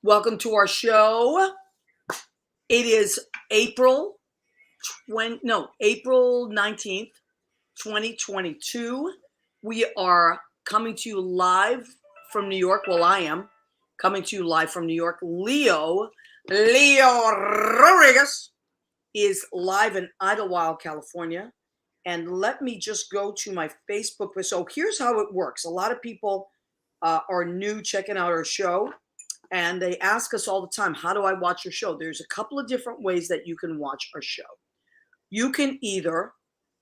Welcome to our show. It is April 19th, 2022. We are coming to you live from New York. Well, I am coming to you live from New York. Leo Rodriguez is live in Idlewild, California. And let me just go to my Facebook. So here's how it works. A lot of people are new checking out our show. And they ask us all the time, how do I watch your show? There's a couple of different ways that you can watch our show. You can either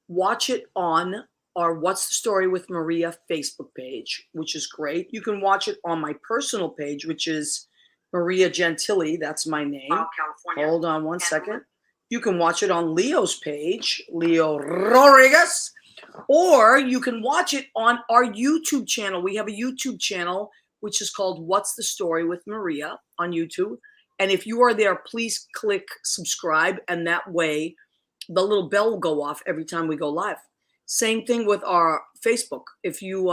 watch it on our What's the Story with Maria Facebook page, which is great. You can watch it on my personal page, which is Maria Gentili. That's my name. California. Hold on one second. You can watch it on Leo's page, Leo Rodriguez, or you can watch it on our YouTube channel. We have a YouTube channel which is called What's the Story with Maria on YouTube. And if you are there, please click subscribe. And that way the little bell will go off every time we go live. Same thing with our Facebook. If you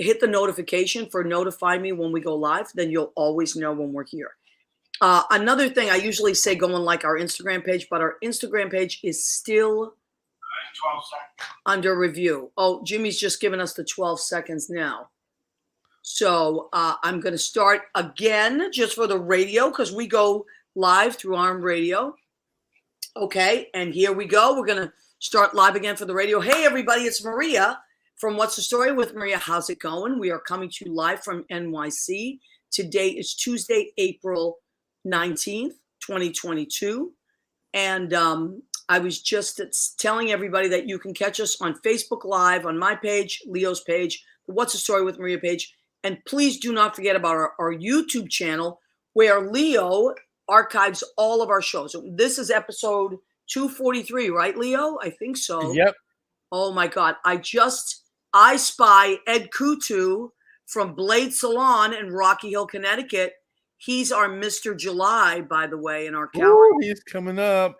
hit the notification for notify me when we go live, then you'll always know when we're here. Another thing I usually say, go on like our Instagram page, but our Instagram page is still 12 seconds under review. Oh, Jimmy's just giving us the 12 seconds now. So I'm going to start again just for the radio because we go live through Arm Radio. Okay, and here we go. We're going to start live again for the radio. Hey, everybody, it's Maria from What's the Story with Maria. How's it going? We are coming to you live from NYC. Today is Tuesday, April 19th, 2022. And I was just telling everybody that you can catch us on Facebook Live, on my page, Leo's page, the What's the Story with Maria page. And please do not forget about our YouTube channel where Leo archives all of our shows. So this is episode 243, right, Leo? I think so. Yep. Oh, my God. I spy Ed Kutu from Blade Salon in Rocky Hill, Connecticut. He's our Mr. July, by the way, in our calendar. Ooh, he's coming up.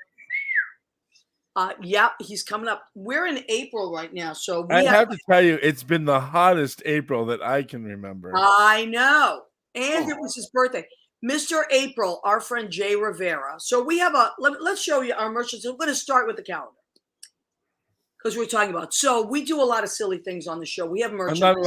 Yeah, he's coming up. We're in April right now, so I have to tell you, it's been the hottest April that I can remember. I know, and it was his birthday, Mr. April, our friend Jay Rivera. So we have let's show you our merchants. I'm going to start with the calendar because we're talking about. So we do a lot of silly things on the show. We have merchants. I'm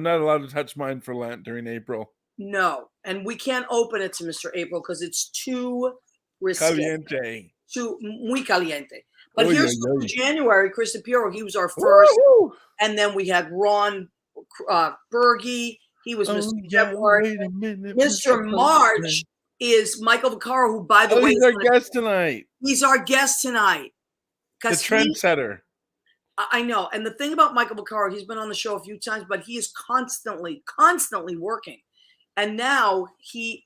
not allowed to touch mine for Lent during April. No, and we can't open it to Mr. April because it's too risky. Caliente. Too muy caliente. But here's January, Chris DePiero, he was our first. Woo-hoo! And then we had Ron Berge. He was Mr. February. Mr. March is Michael Vicaro, who, by the way, he's our guest tonight. He's our guest tonight. The trendsetter. I know. And the thing about Michael Vicaro, he's been on the show a few times, but he is constantly working. And now he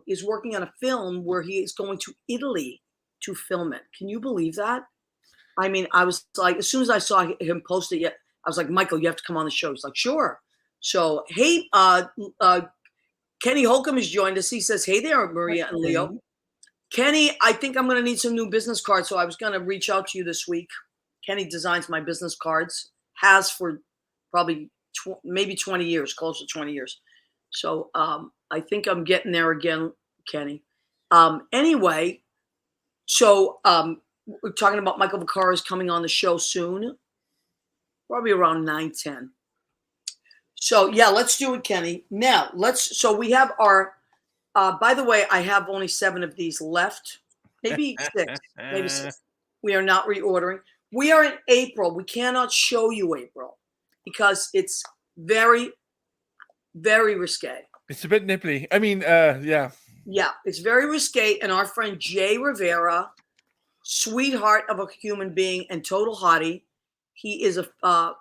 is working on a film where he is going to Italy to film it. Can you believe that? I mean, I was like, as soon as I saw him post it, I was like, Michael, you have to come on the show. He's like, sure. So, hey, Kenny Holcomb has joined us. He says, hey there, Maria and Leo. Kenny, I think I'm going to need some new business cards. So I was going to reach out to you this week. Kenny designs my business cards, has for probably maybe 20 years, close to 20 years. So I think I'm getting there again, Kenny. Anyway, so we're talking about Michael Vicaro is coming on the show soon, probably around 9:10. So yeah, let's do it, Kenny. Now so we have our, by the way, I have only 7 of these left, maybe 6, We are not reordering. We are in April. We cannot show you April because it's very, very risque. It's a bit nipply. I mean, yeah. Yeah, it's very risque. And our friend Jay Rivera, sweetheart of a human being and total hottie. He is a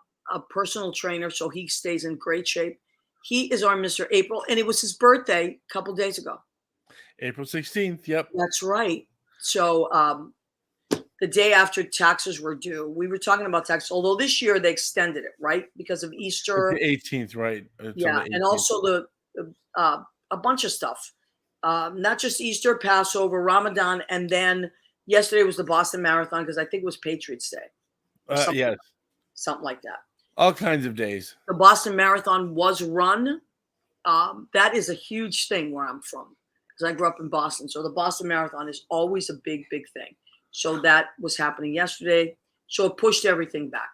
personal trainer, so he stays in great shape. He is our Mr. April, and it was his birthday a couple days ago. April 16th, yep. That's right. So the day after taxes were due, we were talking about taxes, although this year they extended it, right? Because of Easter. It's the 18th, right? Yeah, and also a bunch of stuff. Not just Easter, Passover, Ramadan, and then yesterday was the Boston Marathon because I think it was Patriots Day. Yes. Something like that. All kinds of days. The Boston Marathon was run that is a huge thing where I'm from because I grew up in Boston. So the Boston Marathon is always a big, big thing. So that was happening yesterday. So it pushed everything back.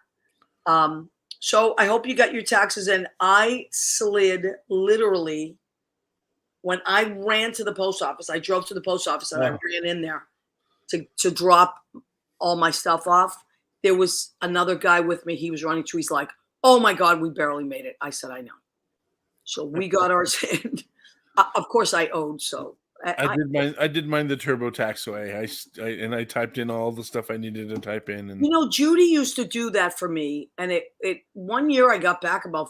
So I hope you got your taxes in. I slid literally when I ran to the post office. I drove to the post office and I ran in there to drop all my stuff off. There was another guy with me. He was running too. He's like, "Oh my God, we barely made it." I said, "I know." So we got ours in. Of course, I owed. So I did mine the TurboTax way. I typed in all the stuff I needed to type in. And Judy used to do that for me, and it 1 year I got back about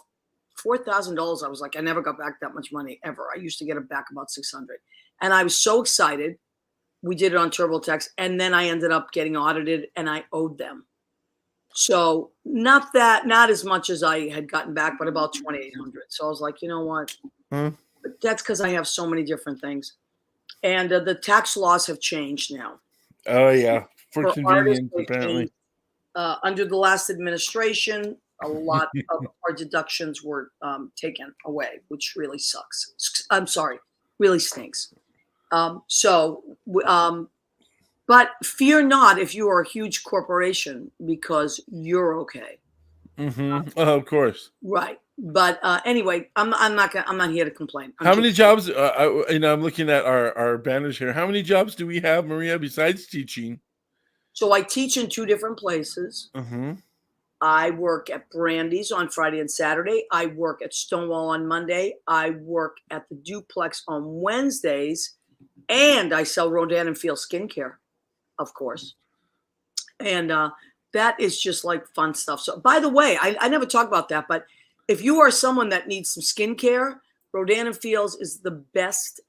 $4,000. I was like, I never got back that much money ever. I used to get it back about 600, and I was so excited. We did it on TurboTax, and then I ended up getting audited, and I owed them. So not as much as I had gotten back, but about 2,800. So I was like, you know what? But that's because I have so many different things. And the tax laws have changed now. Oh yeah, for convenience, artists, apparently. Under the last administration, a lot of our deductions were taken away, which really sucks. I'm sorry, really stinks. But fear not if you are a huge corporation because you're okay. Oh, of course. Right. But anyway, I'm not here to complain. How many jobs? I'm looking at our banners here. How many jobs do we have, Maria, besides teaching? So I teach in 2 different places. I work at Brandy's on Friday and Saturday. I work at Stonewall on Monday. I work at the Duplex on Wednesdays, and I sell Rodan and Feel skincare, of course. And that is just like fun stuff. So, by the way, I never talk about that, but if you are someone that needs some skincare, Rodan and Feels is the best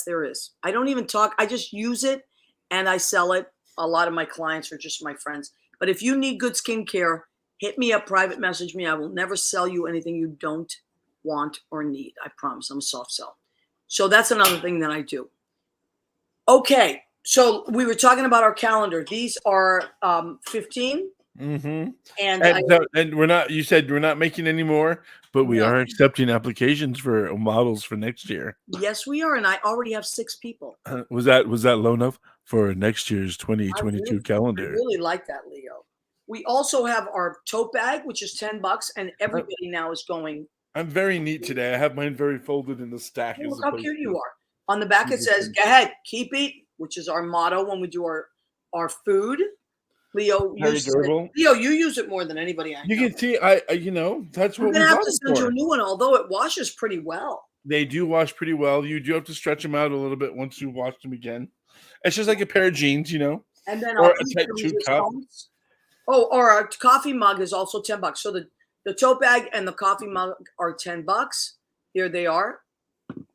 there is. I don't even talk. I just use it and I sell it. A lot of my clients are just my friends. But if you need good skincare, hit me up, private message me. I will never sell you anything you don't want or need. I promise. I'm a soft sell. So that's another thing that I do. Okay. So we were talking about our calendar. These are 15. And we're not. You said we're not making any more, but we are accepting applications for models for next year. Yes, we are, and I already have 6 people. Was that low enough for next year's 2022 calendar? I really like that, Leo. We also have our tote bag, which is $10, and everybody now is going. I'm very neat today. I have mine very folded in the stack. Hey, look how cute you are. On the back it says, "Go ahead, keep eating," which is our motto when we do our food. Leo, you use it more than anybody I know. You can see, that's what I'm gonna have to send you a new one, although it washes pretty well. They do wash pretty well. You do have to stretch them out a little bit once you wash them again. It's just like a pair of jeans, And then or a tight tube cup. Or a coffee mug is also $10. So the tote bag and the coffee mug are $10. Here they are.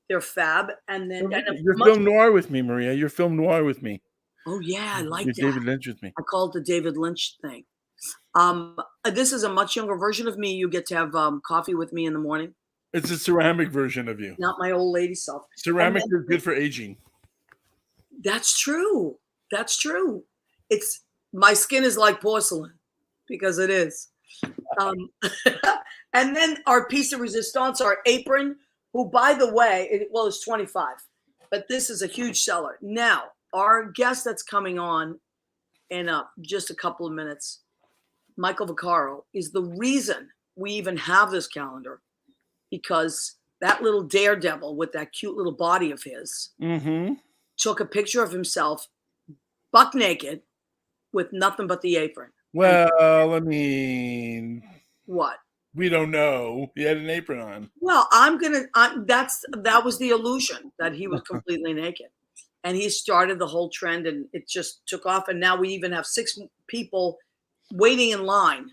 They're fab. And then you're film noir with me, Maria. You're film noir with me. Oh yeah, I like that. David Lynch with me. I call it the David Lynch thing. This is a much younger version of me. You get to have coffee with me in the morning. It's a ceramic version of you. Not my old lady self. Ceramic is good for aging. That's true. My skin is like porcelain because it is. And then our piece of resistance, our apron, who, by the way, it's 25, but this is a huge seller. Now, our guest that's coming on in just a couple of minutes, Michael Vicaro, is the reason we even have this calendar, because that little daredevil with that cute little body of his took a picture of himself buck naked with nothing but the apron. Well, what? We don't know. He had an apron on. Well, that was the illusion that he was completely naked. And he started the whole trend and it just took off. And now we even have 6 people waiting in line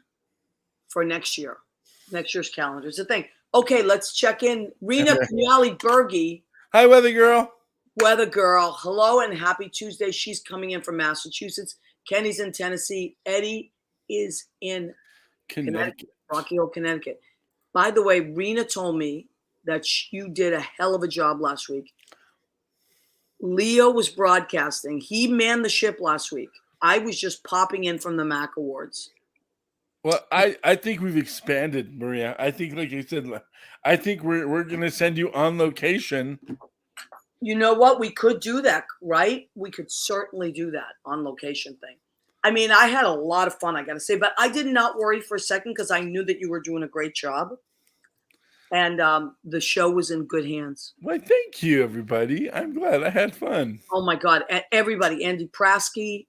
for next year's calendar. It's a thing. Okay, let's check in. Rena Pignali-Bergi. Hi, Weather Girl. Weather Girl. Hello and happy Tuesday. She's coming in from Massachusetts. Kenny's in Tennessee. Eddie is in Connecticut. Rocky Hill, Connecticut. By the way, Rena told me that you did a hell of a job last week. Leo was broadcasting. He manned the ship last week. I was just popping in from the Mac Awards. Well, I think we've expanded, Maria. I think, like I said, I think we're gonna send you on location. You know what? We could do that, right? We could certainly do that on location thing. I mean, I had a lot of fun, I got to say, but I did not worry for a second because I knew that you were doing a great job, and the show was in good hands. Why, thank you, everybody. I'm glad I had fun. Oh my God. Everybody, Andy Prasky,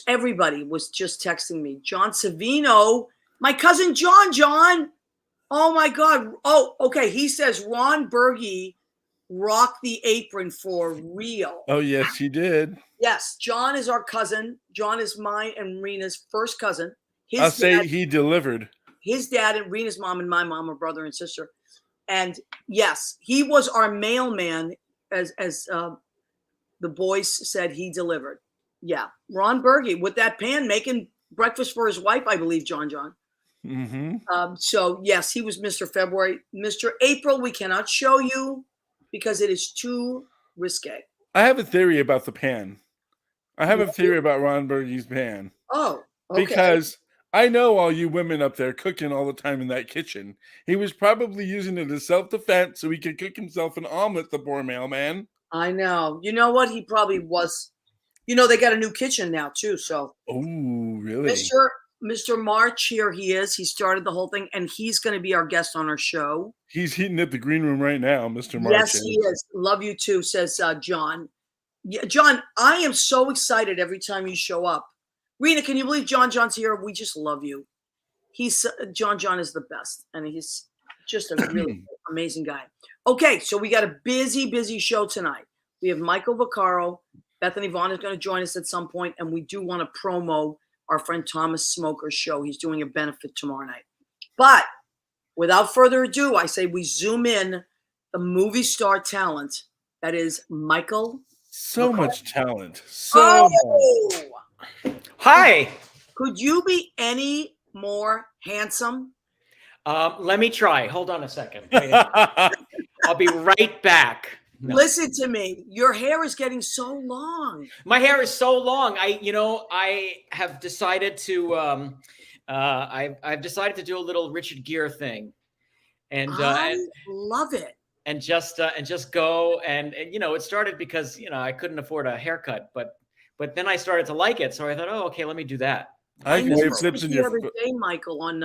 everybody was just texting me. John Savino, my cousin John. Oh my God. Oh, okay. He says Ron Burgi rocked the apron for real. Oh, yes, he did. Yes. John is our cousin. John is mine and Rena's first cousin. I'll say he delivered. His dad and Rena's mom and my mom are brother and sister. And yes, he was our mailman, as the boys said. He delivered. Yeah, Ron Burgi with that pan making breakfast for his wife, I believe. John. Mm-hmm. So yes, he was Mr. February. Mr. April, we cannot show you because it is too risque. I have a theory about the pan. I have a theory about Ron Burgi's pan. Oh, okay. Because I know all you women up there cooking all the time in that kitchen. He was probably using it as self-defense so he could cook himself an omelet, the poor mailman. I know. You know what? He probably was. You know, they got a new kitchen now too. So, oh, really? Mr. March, here he is. He started the whole thing, and he's going to be our guest on our show. He's heating up the green room right now, Mr. March. Yes, he is. Love you too, says John. Yeah, John, I am so excited every time you show up. Rena, can you believe John's here? We just love you. He's John is the best, and he's just a really amazing guy. Okay, so we got a busy show tonight. We have Michael Vicaro. Bethany Vahn is going to join us at some point, and we do want to promo our friend Thomas Smoker's show. He's doing a benefit tomorrow night. But without further ado, I say we zoom in the movie star talent that is Michael. So much talent. So much. Hi. Could you be any more handsome? Let me try. Hold on a second. I'll be right back. No. Listen to me. Your hair is getting so long. My hair is so long. I have decided to I've decided to do a little Richard Gere thing. And I love it. And just go and it started because I couldn't afford a haircut, but then I started to like it, so I thought, oh, okay, let me do that. I wave flips in the other day, Michael, on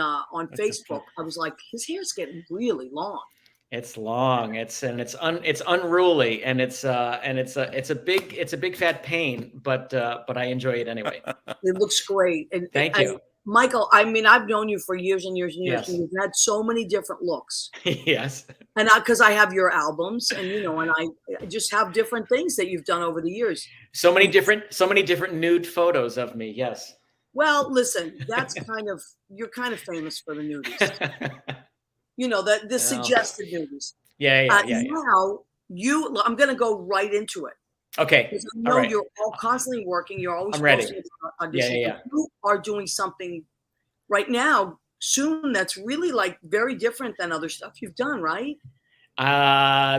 Facebook. I was like, his hair's getting really long. It's long. It's unruly, and it's a big fat pain, but I enjoy it anyway. It looks great. And thank you. Michael, I mean, I've known you for years and years and years. Yes. And you've had so many different looks. Yes. And because I have your albums, and and I just have different things that you've done over the years. So many different nude photos of me. Yes. Well, listen, you're kind of famous for the nudies. The suggested nudies. Yeah. Now I'm going to go right into it. Okay. Because I know you're all constantly working. You're always ready. Audition. Yeah. You are doing something right now soon that's really like very different than other stuff you've done, right?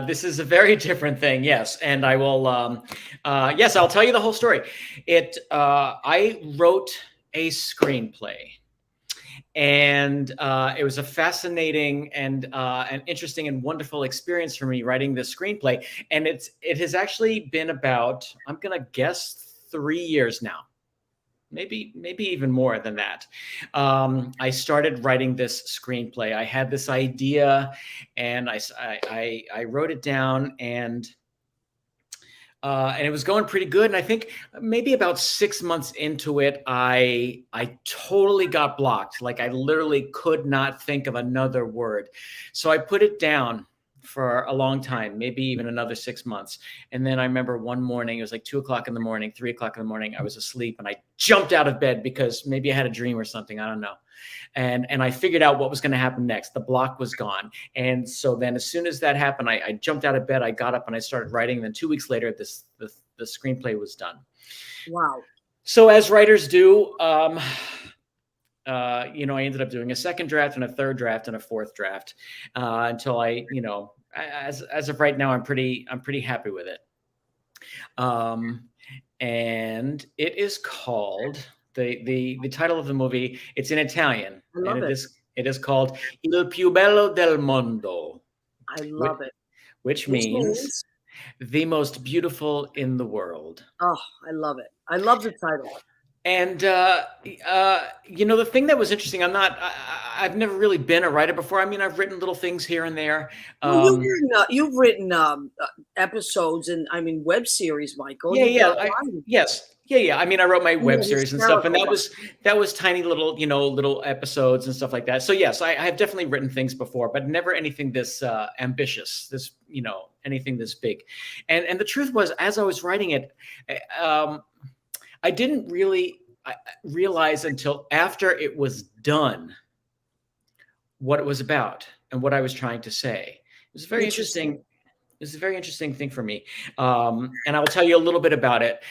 This is a very different thing. Yes. And I will, yes, I'll tell you the whole story. I wrote a screenplay. And it was a fascinating and an interesting and wonderful experience for me writing this screenplay. And it has actually been about, I'm going to guess, 3 years now, maybe even more than that. I started writing this screenplay. I had this idea, and I wrote it down, and it was going pretty good. And I think maybe about 6 months into it, I totally got blocked. Like I literally could not think of another word. So I put it down for a long time, maybe even another 6 months. And then I remember one morning, it was like 2 o'clock in the morning, 3 o'clock in the morning. I was asleep and I jumped out of bed because maybe I had a dream or something. I don't know. And I figured out what was going to happen next. The block was gone. And so then as soon as that happened, I jumped out of bed, I got up and I started writing. And then 2 weeks later, the screenplay was done. Wow. So as writers do, I ended up doing a second draft and a third draft and a fourth draft until as of right now, I'm pretty happy with it. And it is called The title of the movie, it's in Italian, I love and it. it is called Il più bello del mondo, I love it. which means the most beautiful in the world. Oh, I love it. I love the title. And the thing that was interesting, I've never really been a writer before. I mean, I've written little things here and there. Well, you've written episodes and web series, Michael. Yes. I mean, I wrote my web series and stuff, and that was tiny little, little episodes and stuff like that. So yes, I have definitely written things before, but never anything this ambitious, anything this big. And the truth was, as I was writing it, I didn't really realize until after it was done what it was about and what I was trying to say. It was very interesting. It's a very interesting thing for me. And I'll tell you a little bit about it.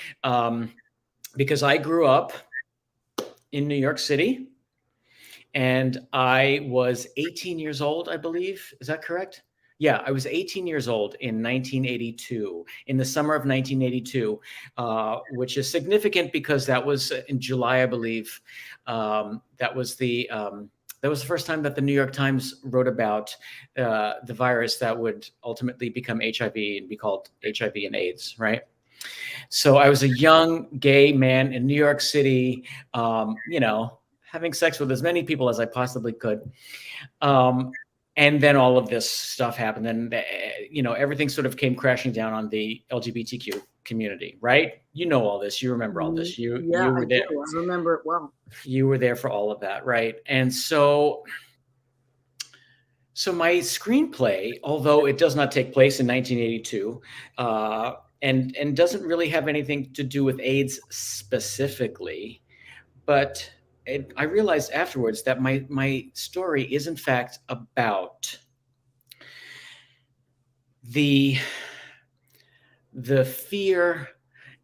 Because I grew up in New York City, and I was 18 years old, I believe. Is that correct? Yeah, I was 18 years old in 1982, in the summer of 1982, which is significant because that was in July, I believe. That was the first time that the New York Times wrote about the virus that would ultimately become HIV and be called HIV and AIDS, right? So I was a young gay man in New York City, having sex with as many people as I possibly could. And then all of this stuff happened, and everything sort of came crashing down on the LGBTQ community, right? You know all this. You remember all this. You were there. I remember it well. You were there for all of that, right? And so my screenplay, although it does not take place in 1982, and doesn't really have anything to do with AIDS specifically, but I realized afterwards that my story is in fact about the fear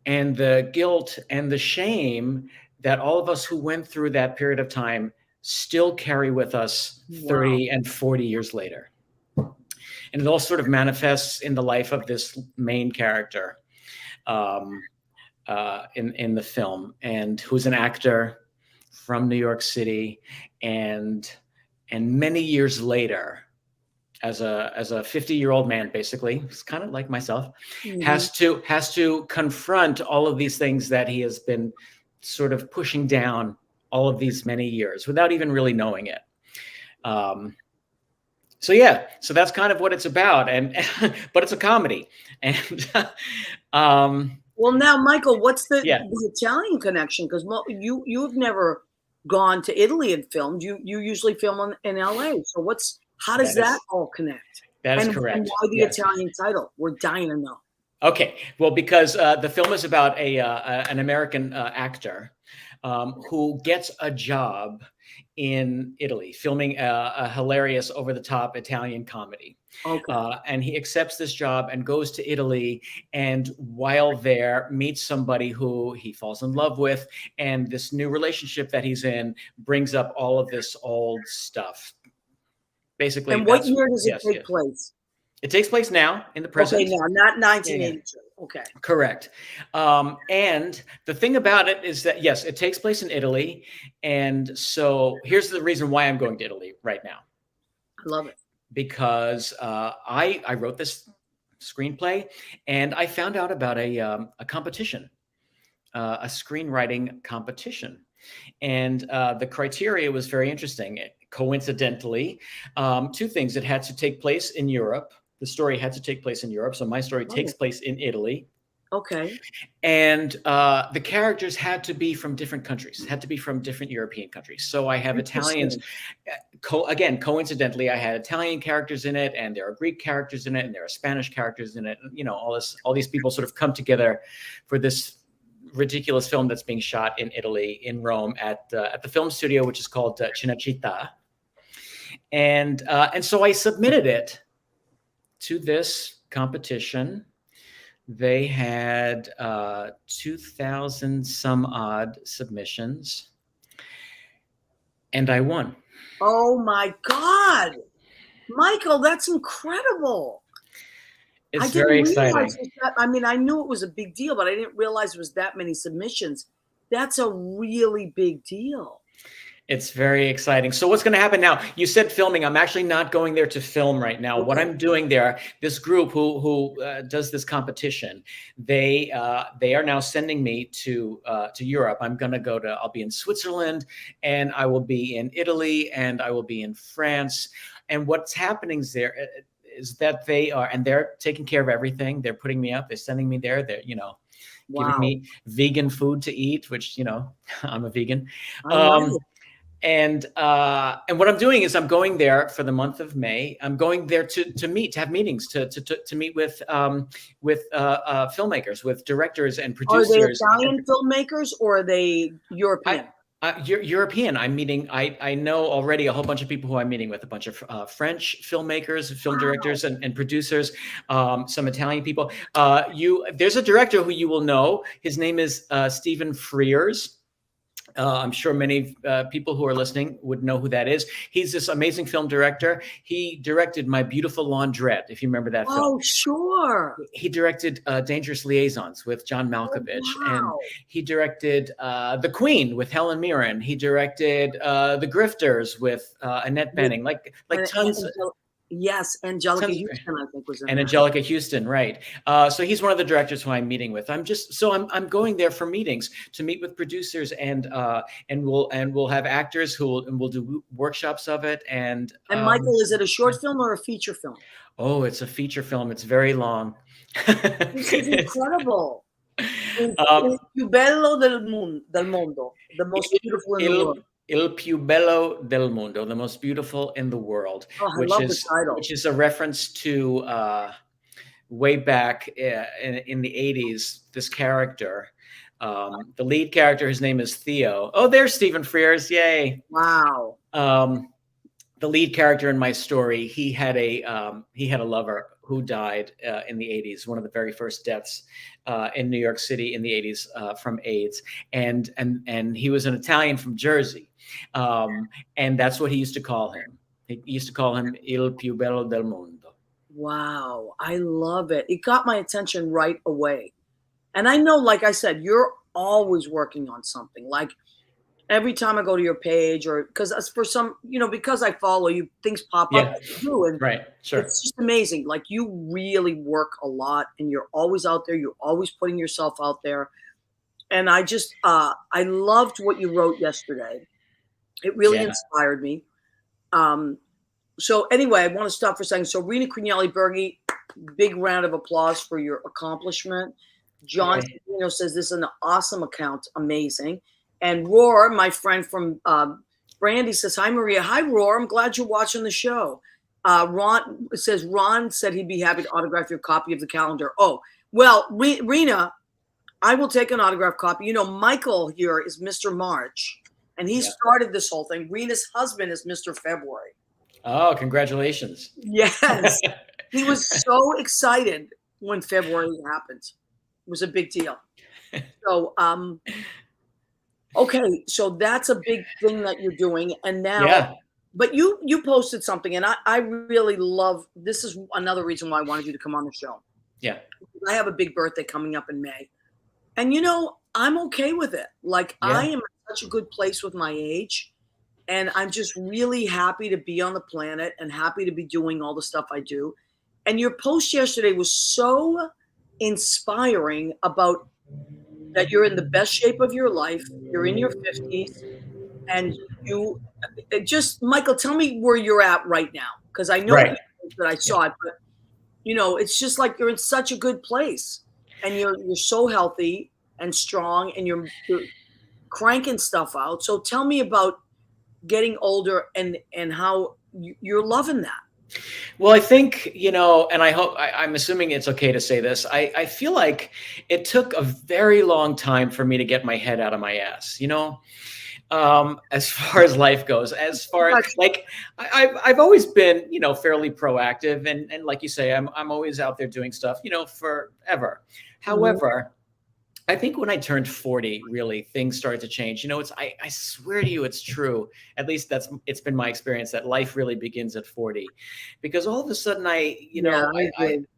and the guilt and the shame that all of us who went through that period of time still carry with us 30 and 40 years later. And it all sort of manifests in the life of this main character in the film, and who's an actor from New York City, and many years later, as a 50-year-old man, basically, it's kind of like myself, has to confront all of these things that he has been sort of pushing down all of these many years without even really knowing it. So that's kind of what it's about, but it's a comedy. And well, now, Michael, what's the Italian connection? Because you've never gone to Italy and filmed. You usually film in LA. So how does that all connect? That is correct. And why the Italian title? We're dying to know. Okay, well, because the film is about an American actor who gets a job in Italy, filming a hilarious, over-the-top Italian comedy. Okay. And he accepts this job and goes to Italy, and while there, meets somebody who he falls in love with, and this new relationship that he's in brings up all of this old stuff. Basically, and what year does it take place? It takes place now, in the present. Okay, now, not 1982. Yeah. Okay. Correct. And the thing about it is that, yes, it takes place in Italy. And so here's the reason why I'm going to Italy right now. I love it. Because I wrote this screenplay, and I found out about a competition, a screenwriting competition. And the criteria was very interesting. Coincidentally, two things. It had to take place in Europe. The story had to take place in Europe. So my story takes place in Italy. Okay. And the characters had to be from different countries, had to be from different European countries. So I have Italians. Again, coincidentally, I had Italian characters in it, and there are Greek characters in it, and there are Spanish characters in it. You know, all these people sort of come together for this ridiculous film that's being shot in Italy, in Rome, at the film studio, which is called Cinecittà. And so I submitted it to this competition. They had 2,000 some odd submissions, and I won. Oh my God, Michael, that's incredible. It's very exciting. I mean, I knew it was a big deal, but I didn't realize it was that many submissions. That's a really big deal. It's very exciting. So what's going to happen now? You said filming. I'm actually not going there to film right now. What I'm doing there, this group who does this competition, they are now sending me to Europe. I'm going to I'll be in Switzerland, and I will be in Italy, and I will be in France. And what's happening there is that they're taking care of everything. They're putting me up. They're sending me there. They're, giving me vegan food to eat, which, I'm a vegan. And what I'm doing is I'm going there for the month of May. I'm going there to have meetings, to meet with filmmakers, with directors and producers. Are they Italian filmmakers or are they European? European. I'm meeting. I know already a whole bunch of people who I'm meeting with. A bunch of French filmmakers, film directors, and producers. Some Italian people. There's a director who you will know. His name is Stephen Frears. I'm sure many people who are listening would know who that is. He's this amazing film director. He directed My Beautiful Laundrette, if you remember that film. Oh, sure. He directed Dangerous Liaisons with John Malkovich. And he directed The Queen with Helen Mirren. He directed The Grifters with Annette Bening. Like tons. Yes, Angelica Houston, I think, was in Angelica Houston, right? So he's one of the directors who I'm meeting with. I'm going there for meetings to meet with producers, and we'll have actors who will do workshops of it. And Michael, is it a short film or a feature film? Oh, it's a feature film. It's very long. This is incredible. Il più bello del mondo, the most beautiful in the world. Il più bello del mondo, the most beautiful in the world, which is a reference to way back in the 80s. This character, the lead character, his name is Theo. Oh, there's Stephen Frears! Yay! Wow. The lead character in my story, he had a lover who died in the 80s, one of the very first deaths in New York City in the 80s from AIDS, and he was an Italian from Jersey. And that's what he used to call him. He used to call him Il più bello del mondo. Wow, I love it. It got my attention right away. And I know, like I said, you're always working on something. Like every time I go to your page, or because for some, because I follow you, things pop up. And right, sure. It's just amazing. Like you really work a lot, and you're always out there. You're always putting yourself out there. And I just, I loved what you wrote yesterday. It really inspired me. So anyway, I want to stop for a second. So Rena Crignelli-Berghi, big round of applause for your accomplishment. John says this is an awesome account. Amazing. And Roar, my friend from Brandy, says, hi, Maria. Hi, Roar. I'm glad you're watching the show. Ron said he'd be happy to autograph your copy of the calendar. Oh, well, Rena, I will take an autograph copy. Michael here is Mr. March, and he started this whole thing. Rena's husband is Mr. February. Oh, congratulations. Yes. He was so excited when February happened. It was a big deal. So, okay. So that's a big thing that you're doing. And now, but you posted something, and I really love, this is another reason why I wanted you to come on the show. Yeah. I have a big birthday coming up in May. And, I'm okay with it. Like I am in such a good place with my age. And I'm just really happy to be on the planet and happy to be doing all the stuff I do. And your post yesterday was so inspiring about that you're in the best shape of your life. You're in your 50s. And Michael, tell me where you're at right now. Because I know that I saw it. But, it's just like you're in such a good place. And you're so healthy and strong. And you're cranking stuff out. So tell me about getting older and how you're loving that. Well, I think, and I hope, I'm assuming it's okay to say this. I feel like it took a very long time for me to get my head out of my ass, as far as life goes, as far as like, I've always been, fairly proactive. And like you say, I'm always out there doing stuff, forever. However, I think when I turned 40, really things started to change. I swear to you, it's true. At least it's been my experience that life really begins at 40, because all of a sudden I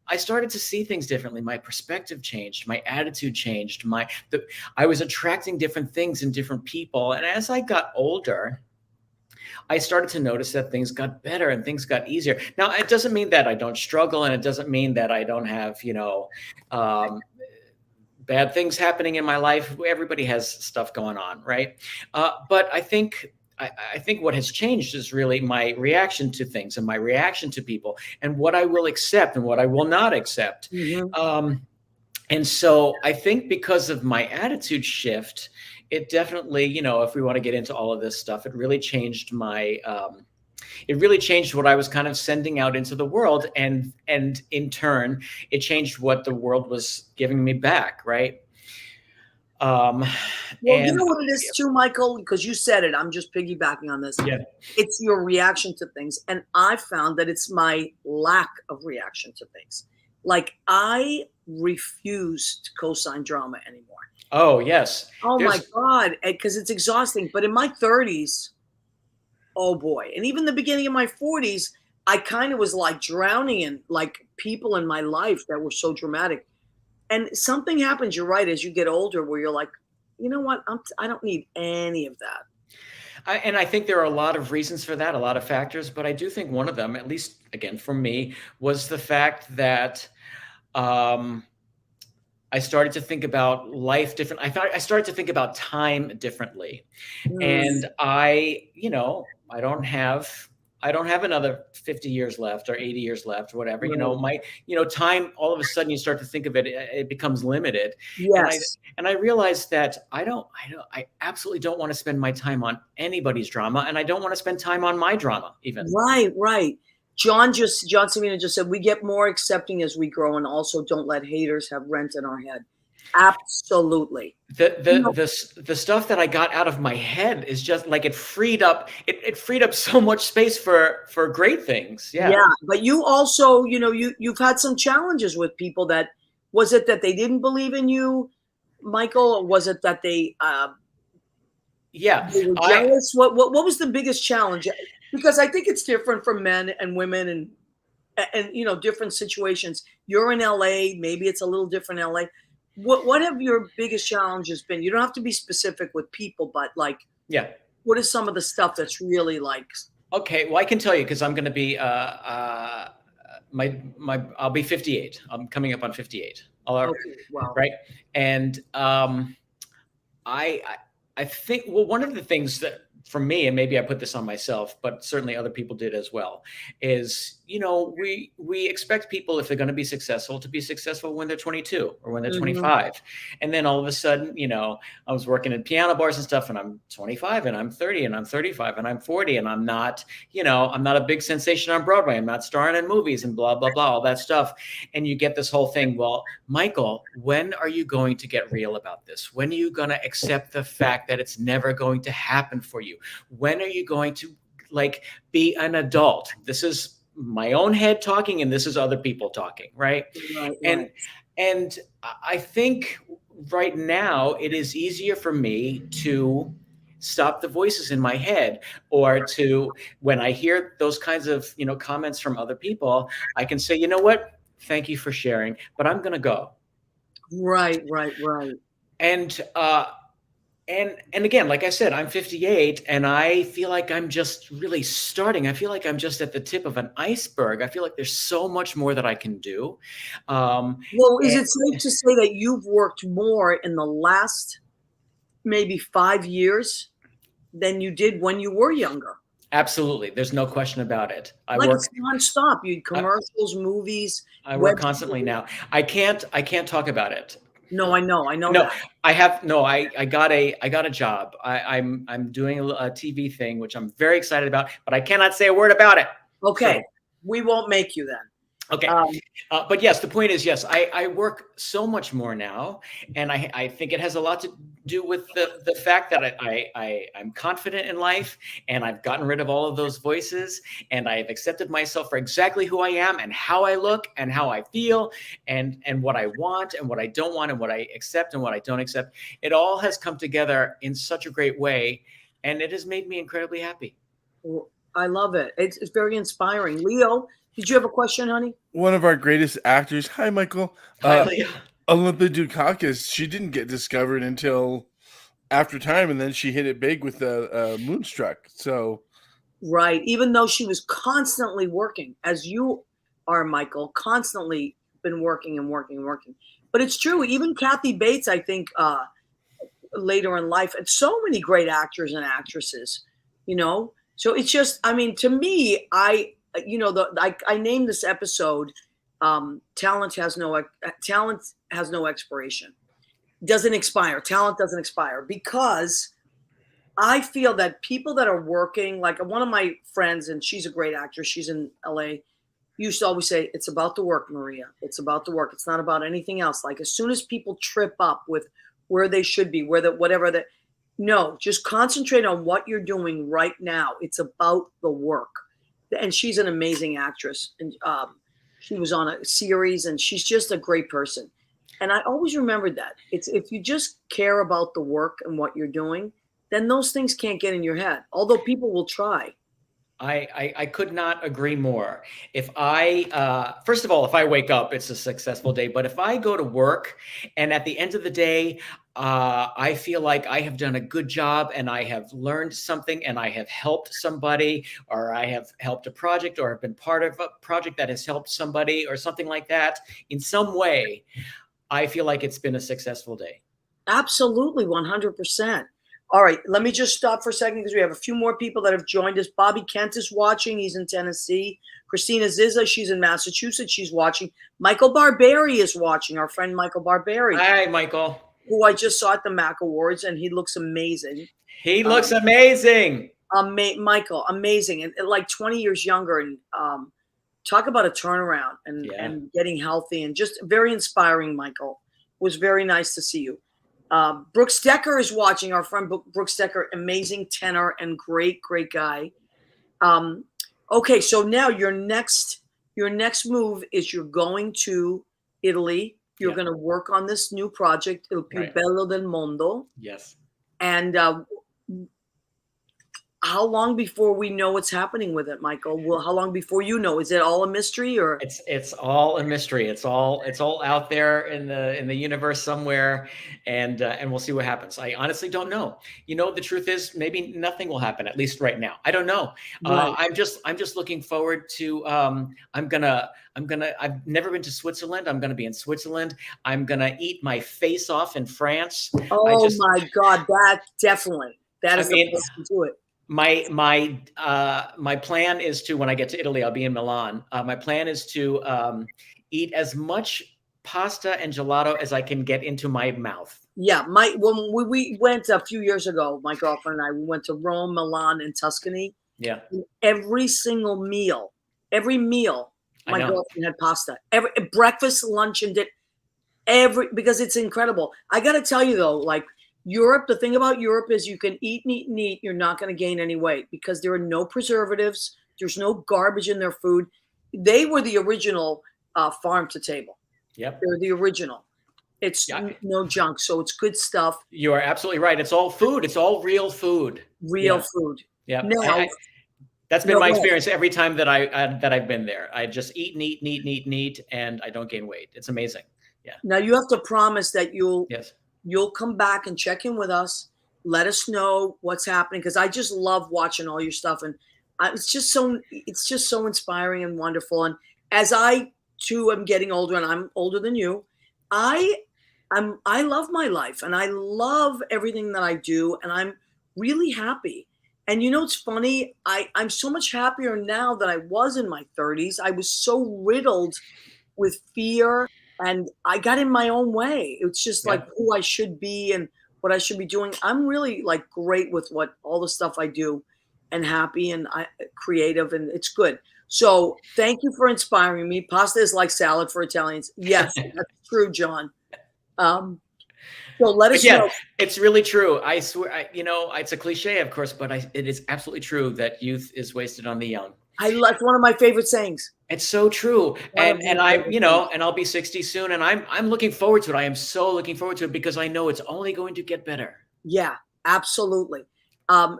I started to see things differently. My perspective changed. My attitude changed. I was attracting different things in different people. And as I got older, I started to notice that things got better and things got easier. Now, it doesn't mean that I don't struggle, and it doesn't mean that I don't have, bad things happening in my life. Everybody has stuff going on, right? But I think what has changed is really my reaction to things and my reaction to people and what I will accept and what I will not accept. And so I think because of my attitude shift, it definitely, if we want to get into all of this stuff, it really changed what I was kind of sending out into the world. And in turn, it changed what the world was giving me back. Right. Well, you know what it is too, Michael, because you said it. I'm just piggybacking on this. Yeah. It's your reaction to things. And I found that it's my lack of reaction to things. Like, I refuse to co-sign drama anymore. Oh, yes. Oh, my God. Because it's exhausting. But in my 30s, oh, boy. And even the beginning of my 40s, I kind of was like drowning in like people in my life that were so dramatic. And something happens, you're right, as you get older, where you're like, you know what? I don't need any of that. And I think there are a lot of reasons for that, a lot of factors, but I do think one of them, at least again for me, was the fact that I started to think about life different. I started to think about time differently, and I don't have another 50 years left or 80 years left, or whatever. Time, all of a sudden you start to think of it, it becomes limited. Yes. And I realized that I absolutely don't want to spend my time on anybody's drama, and I don't want to spend time on my drama even. Right. John Savina just said, we get more accepting as we grow, and also don't let haters have rent in our head. Absolutely. The stuff that I got out of my head is just like it freed up so much space for great things. Yeah. But you also, you've had some challenges with people was it that they didn't believe in you, Michael, or was it that they were jealous? What was the biggest challenge? Because I think it's different for men and women and different situations. You're in LA, maybe it's a little different in LA. What have your biggest challenges been? You don't have to be specific with people, but what is some of the stuff that's really like? Okay, well, I can tell you because I'm going to be I'll be 58. I'm coming up on 58. Right, and I think one of the things that for me, and maybe I put this on myself, but certainly other people did as well, is, we expect people, if they're going to be successful when they're 22 or when they're 25. And then all of a sudden, I was working in piano bars and stuff, and I'm 25 and I'm 30 and I'm 35 and I'm 40 and I'm not a big sensation on Broadway. I'm not starring in movies and blah, blah, blah, all that stuff. And you get this whole thing. Well, Michael, when are you going to get real about this? When are you going to accept the fact that it's never going to happen for you? When are you going to be an adult? This is my own head talking, and this is other people talking, right? And I think right now it is easier for me to stop the voices in my head, or to, when I hear those kinds of comments from other people, I can say, you know what? Thank you for sharing, but I'm going to go. Right. And again, like I said, I'm 58 and I feel like I'm just really starting. I feel like I'm just at the tip of an iceberg. I feel like there's so much more that I can do. Is it safe to say that you've worked more in the last maybe 5 years than you did when you were younger? Absolutely. There's no question about it. It's nonstop. You commercials, movies. I work constantly now. I can't talk about it. No, I know. No, that. I got a job. I'm doing a TV thing, which I'm very excited about, but I cannot say a word about it. Okay. So, we won't make you then. Okay. But yes, the point is, yes, I work so much more now. And I think it has a lot to do with the fact that I'm confident in life, and I've gotten rid of all of those voices, and I've accepted myself for exactly who I am and how I look and how I feel and what I want and what I don't want and what I accept and what I don't accept. It all has come together in such a great way, and it has made me incredibly happy. Well, I love it. It's very inspiring. Leo, Did you have a question, honey? One of our greatest actors. Hi, Michael. Hi, Leah. Olympia Dukakis. She didn't get discovered until after time, and then she hit it big with the Moonstruck. So, Right. Even though she was constantly working, as you are, Michael, constantly been working and working and working. But it's true. Even Kathy Bates, I think, later in life, and so many great actors and actresses, you know. So it's just, I mean, to me, I named this episode, "Talent has no expiration, doesn't expire. Talent doesn't expire," because I feel that people that are working, like one of my friends, and she's a great actress, she's in LA, used to always say, "It's about the work, Maria. It's about the work. It's not about anything else." Like as soon as people trip up with where they should be, no, just concentrate on what you're doing right now. It's about the work. And she's an amazing actress. And she was on a series, and she's just a great person. And I always remembered that. It's if you just care about the work and what you're doing, then those things can't get in your head. Although people will try. I could not agree more. If I, first of all, if I wake up, it's a successful day. But if I go to work and at the end of the day, I feel like I have done a good job and I have learned something and I have helped somebody, or I have helped a project, or have been part of a project that has helped somebody or something like that in some way, I feel like it's been a successful day. Absolutely, 100%. All right, let me just stop for a second because we have a few more people that have joined us. Bobby Kent is watching. He's in Tennessee. Christina Zizza, she's in Massachusetts. She's watching. Michael Barberi is watching, our friend Michael Barberi. Hi, Michael. Who I just saw at the MAC Awards, and he looks amazing. He looks amazing. Michael, amazing. And like 20 years younger. And talk about a turnaround and getting healthy, and just very inspiring, Michael. It was very nice to see you. Brooks Decker is watching, our friend Brooks Decker, amazing tenor and great guy. Okay, so now your next move is you're going to Italy. You're going to work on this new project, Il più bello del mondo. Yes. And how long before we know what's happening with it, Michael? Well, how long before you know? Is it all a mystery, or it's all a mystery? It's all out there in the universe somewhere, and we'll see what happens. I honestly don't know. You know, the truth is maybe nothing will happen, at least right now. I don't know. Right. I'm just looking forward to. I've never been to Switzerland. I'm gonna be in Switzerland. I'm gonna eat my face off in France. Oh my God, that is the place to do it. My plan is to, when I get to Italy, I'll be in Milan. My plan is to eat as much pasta and gelato as I can get into my mouth. Yeah, when we went a few years ago, my girlfriend and I, we went to Rome, Milan, and Tuscany. Yeah. And every meal, my girlfriend had pasta. Every breakfast, lunch, and dinner. Because it's incredible. I got to tell you though, like. Europe, the thing about Europe is you can eat and eat and eat. You're not going to gain any weight because there are no preservatives. There's no garbage in their food. They were the original farm to table. Yep. They're the original. It's no junk. So it's good stuff. You are absolutely right. It's all food. It's all real food. Food. Yeah. Now, that's been my experience every time that I've been there. I just eat and eat and eat and eat and eat, and I don't gain weight. It's amazing. Yeah. Now you have to promise that you'll come back and check in with us. Let us know what's happening, because I just love watching all your stuff, and it's just so inspiring and wonderful. And as I too am getting older, and I'm older than you, I love my life, and I love everything that I do, and I'm really happy. And you know, it's funny. I'm so much happier now than I was in my 30s. I was so riddled with fear. And I got in my own way. It's just like who I should be and what I should be doing. I'm really like great with all the stuff I do, and happy and creative, and it's good. So thank you for inspiring me. Pasta is like salad for Italians. Yes, that's true, John. So let us know. It's really true. I swear, it's a cliche, of course, but it is absolutely true that youth is wasted on the young. It's one of my favorite sayings. It's so true. And I'm, and I'll be 60 soon, and I'm looking forward to it. I am so looking forward to it because I know it's only going to get better. Yeah, absolutely.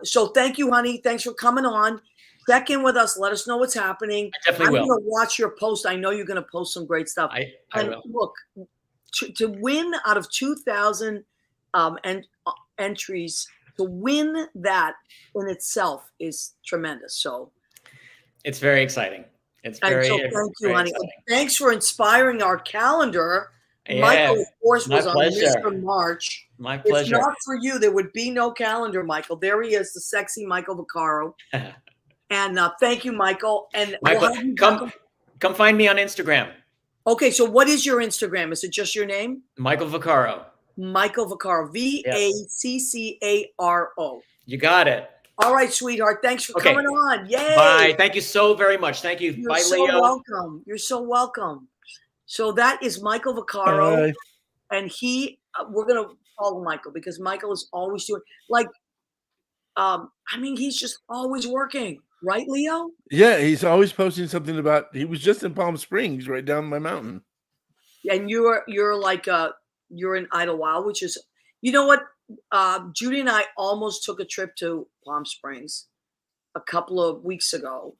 So thank you, honey. Thanks for coming on. check in with us. Let us know what's happening. I definitely I'm will. going to watch your post. I know you're going to post some great stuff. I And will. look, to win out of 2,000 entries, to win that in itself is tremendous. So It's very exciting. It's and very, so thank you, very honey. exciting. Thanks for inspiring our calendar. Yeah, Michael, of course, my was on pleasure. Mr. March. My If pleasure. not for you, there would be no calendar, Michael. There he is, the sexy Michael Vaccarro. And thank you, Michael. And we'll Michael, have you back. come find me on Instagram. Okay, so what is your Instagram? Is it just your name? Michael Vicaro. Michael Vaccarro. Vaccaro. You got it. All right, sweetheart. Thanks for coming on. Yay. Bye. Thank you so very much. Thank you. You're Bye, so Leo. welcome. You're so welcome. So that is Michael Vicaro. And we're going to follow Michael because Michael is always doing he's just always working. Right, Leo? Yeah, he's always posting something about. He was just in Palm Springs, right down my mountain. And you're you're in Idlewild, which is, you know what? Judy and I almost took a trip to Palm Springs a couple of weeks ago,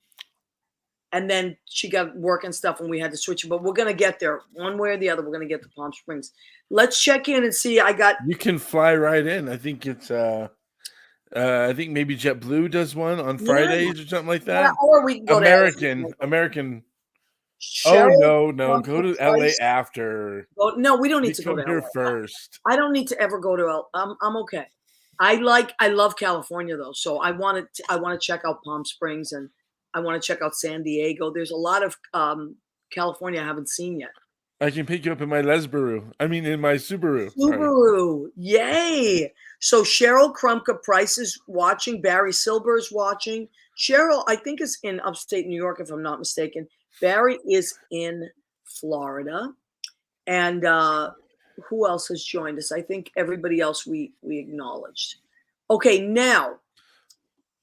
and then she got work and stuff, and we had to switch it. But we're gonna get there one way or the other. We're gonna get to Palm Springs. Let's check in and see. You can fly right in. I think it's I think maybe JetBlue does one on Fridays or something like that. Yeah, or we can go American. Cheryl, Oh no, go to LA after. No, we don't need to go come to here LA first. I don't need to ever go to LA. I'm okay. I love California though, so I want to check out Palm Springs and I want to check out San Diego. There's a lot of California I haven't seen yet. I can pick you up in my Subaru. Subaru, yay! So Cheryl Krumka Price is watching. Barry Silber is watching. Cheryl, I think, is in upstate New York, if I'm not mistaken. Barry is in Florida, and who else has joined us? I think everybody else we acknowledged. Okay, now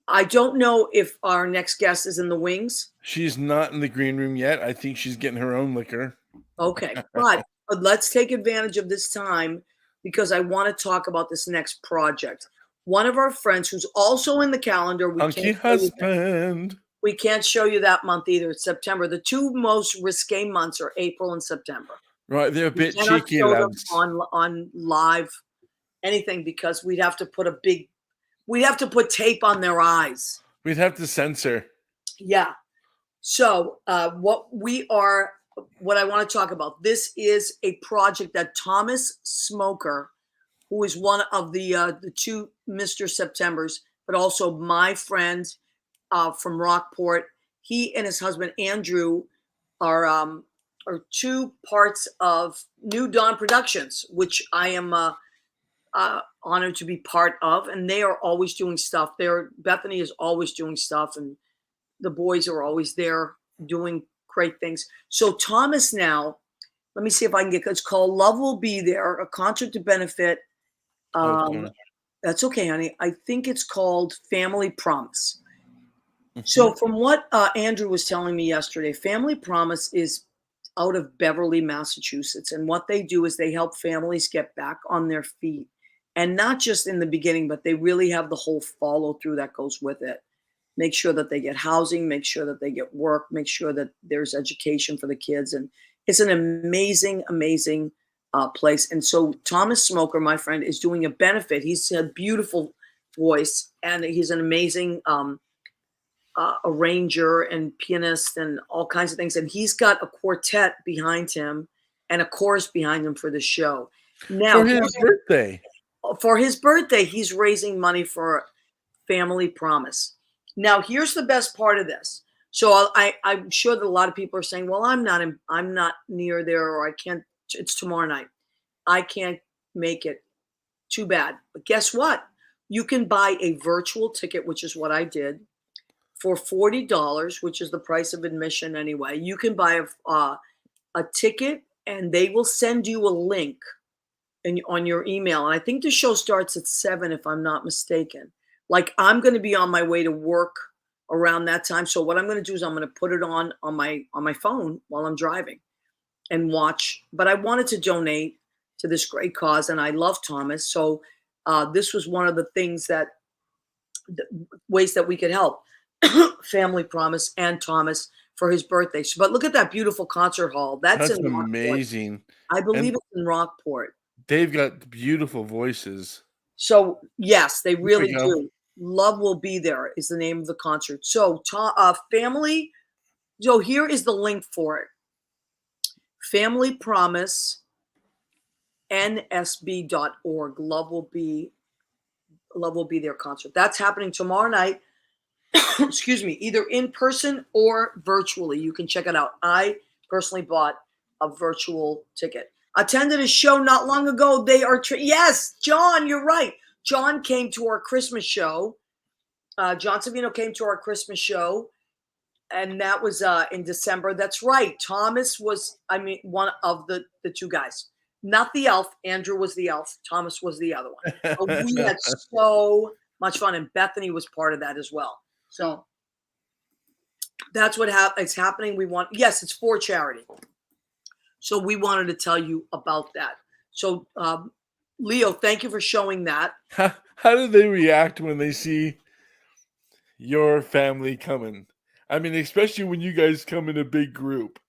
I don't know if our next guest is in the wings. She's not in the green room yet. I think she's getting her own liquor. Okay, but let's take advantage of this time because I want to talk about this next project. One of our friends who's also in the calendar. Hunky husband. We can't show you that month either. It's September. The two most risque months are April and September. Right, they're a bit cheeky. On live anything because we'd have to put tape on their eyes. We'd have to censor. Yeah. So what I want to talk about, this is a project that Thomas Smoker, who is one of the two Mr. Septembers, but also my friend from Rockport. He and his husband Andrew are two parts of New Dawn Productions, which I am honored to be part of, and they are always doing stuff. Bethany is always doing stuff, and the boys are always there doing great things. So Thomas now, let me see if I can get, it's called Love Will Be There, a concert to benefit. That's okay, honey. I think it's called Family Promise. Mm-hmm. So from what Andrew was telling me yesterday, Family Promise is out of Beverly, Massachusetts. And what they do is they help families get back on their feet. And not just in the beginning, but they really have the whole follow through that goes with it. Make sure that they get housing, make sure that they get work, make sure that there's education for the kids. And it's an amazing, amazing place. And so Thomas Smoker, my friend, is doing a benefit. He's a beautiful voice and he's an amazing arranger and pianist and all kinds of things. And he's got a quartet behind him and a chorus behind him for the show. Now, for his birthday, he's raising money for Family Promise. Now, here's the best part of this. So I'm sure that a lot of people are saying, well, I'm not near there, or I can't, it's tomorrow night. I can't make it. Too bad. But guess what? You can buy a virtual ticket, which is what I did, for $40, which is the price of admission anyway. You can buy a ticket and they will send you a link on your email. And I think the show starts at 7, if I'm not mistaken. Like, I'm going to be on my way to work around that time. So what I'm going to do is I'm going to put it on my phone while I'm driving and watch. But I wanted to donate to this great cause, and I love Thomas. So this was one of the things ways that we could help. Family Promise and Thomas for his birthday. But look at that beautiful concert hall. That's That's in Rockport. amazing. I believe And it's in Rockport. they've got beautiful voices. So yes, they Here we really go. do. Love Will Be There is the name of the concert. So family. So here is the link for it. Family Promise nsb.org. Love will be their concert. That's happening tomorrow night. Excuse me, either in person or virtually. You can check it out. I personally bought a virtual ticket. Attended a show not long ago. They are yes, John, you're right. John came to our Christmas show. John Savino came to our Christmas show, and that was in December. That's right. Thomas was, one of the two guys. Not the elf. Andrew was the elf. Thomas was the other one. But we had so much fun, and Bethany was part of that as well. So that's what it's happening. Yes, it's for charity. So we wanted to tell you about that. So Leo, thank you for showing that. How do they react when they see your family coming? I mean, especially when you guys come in a big group.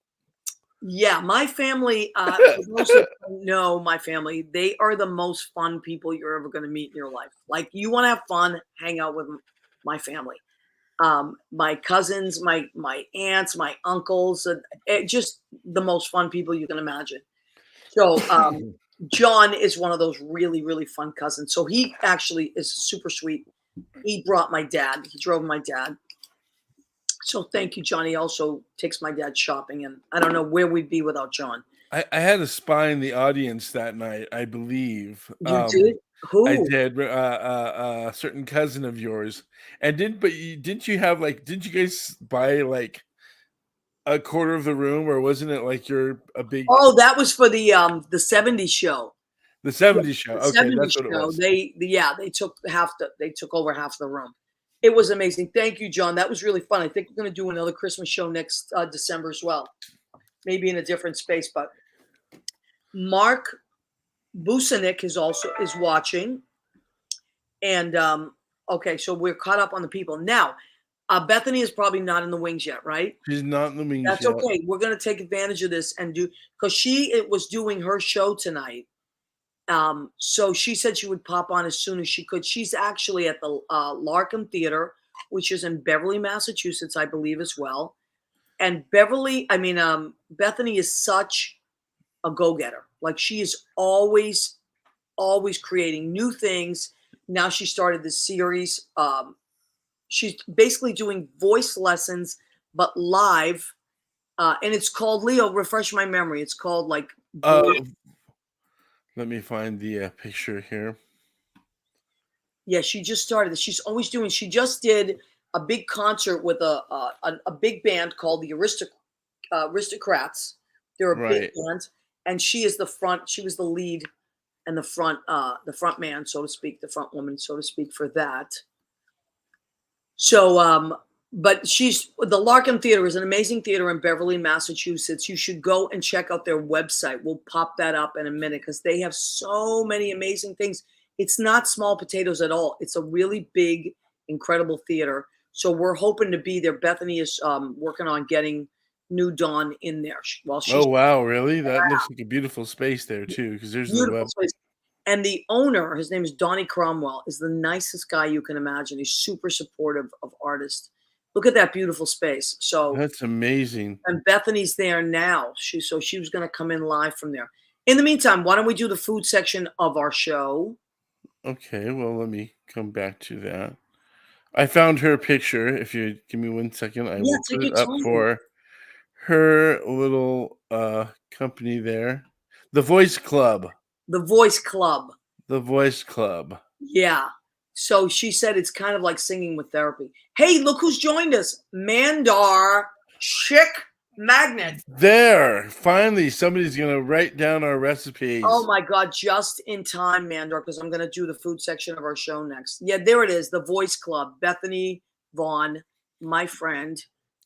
Yeah, my family, for those who don't know my family, they are the most fun people you're ever going to meet in your life. Like, you want to have fun, hang out with my family. My cousins, my aunts, my uncles, just the most fun people you can imagine. So John is one of those really, really fun cousins. So he actually is super sweet. He brought my dad. He drove my dad. So thank you, John. He also takes my dad shopping, and I don't know where we'd be without John. I had a spy in the audience that night, I believe. You did? Who? I did. A certain cousin of yours, and didn't you guys buy like a quarter of the room, or wasn't it like you're a big? Oh, that was for the '70s show. The '70s show. The Okay, 70s that's what it show. was. They took over half the room. It was amazing. Thank you, John. That was really fun. I think we're going to do another Christmas show next December as well. Maybe in a different space, but Mark Busanik is watching. And okay, so we're caught up on the people. Now, Bethany is probably not in the wings yet, right? She's not in the wings That's yet. okay. We're going to take advantage of this and because she was doing her show tonight. So she said she would pop on as soon as she could. She's actually at the Larkham Theater, which is in Beverly, Massachusetts, I believe as well. And Bethany is such a go-getter. Like, she is always creating new things. Now she started this series. She's basically doing voice lessons, but live. And it's called, Leo, refresh my memory. It's called like let me find the picture here. Yeah, she just started this. She's always doing. She just did a big concert with a big band called the Aristocrats. They're a big band, and she is the front. She was the lead and the front man, so to speak, the front woman, so to speak, for that. So, but the Larkham Theater is an amazing theater in Beverly, Massachusetts. You should go and check out their website. We'll pop that up in a minute because they have so many amazing things. It's not small potatoes at all. It's a really big, incredible theater. So we're hoping to be there. Bethany is working on getting New Dawn in there. Oh, wow, really? That looks like a beautiful space there too, because there's the web. Space. And the owner, his name is Donnie Cromwell, is the nicest guy you can imagine. He's super supportive of artists. Look at that beautiful space. So that's amazing. And Bethany's there now. She was going to come in live from there. In the meantime, why don't we do the food section of our show? Okay, well, let me come back to that. I found her picture. If you give me 1 second, I will put it up for her little company there. The Voice Club. The Voice Club. The Voice Club. Yeah. So she said it's kind of like singing with therapy. Hey, look who's joined us. Mandar Chick Magnet. There. Finally, somebody's going to write down our recipes. Oh, my God. Just in time, Mandar, because I'm going to do the food section of our show next. Yeah, there it is. The Voice Club. Bethany Vahn, my friend.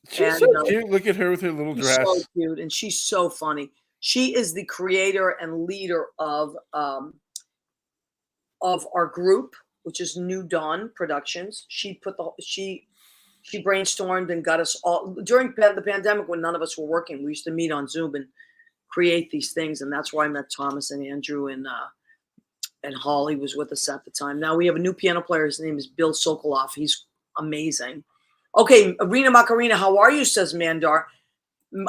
She's so cute. Look at her with her little dress. So cute, and she's so funny. She is the creator and leader of our group, which is New Dawn Productions. She She brainstormed and got us all during the pandemic when none of us were working. We used to meet on Zoom and create these things, and that's where I met Thomas and Andrew and Holly was with us at the time. Now we have a new piano player. His name is Bill Sokoloff. He's amazing. Okay, Rena Macarena, how are you? Says Mandar.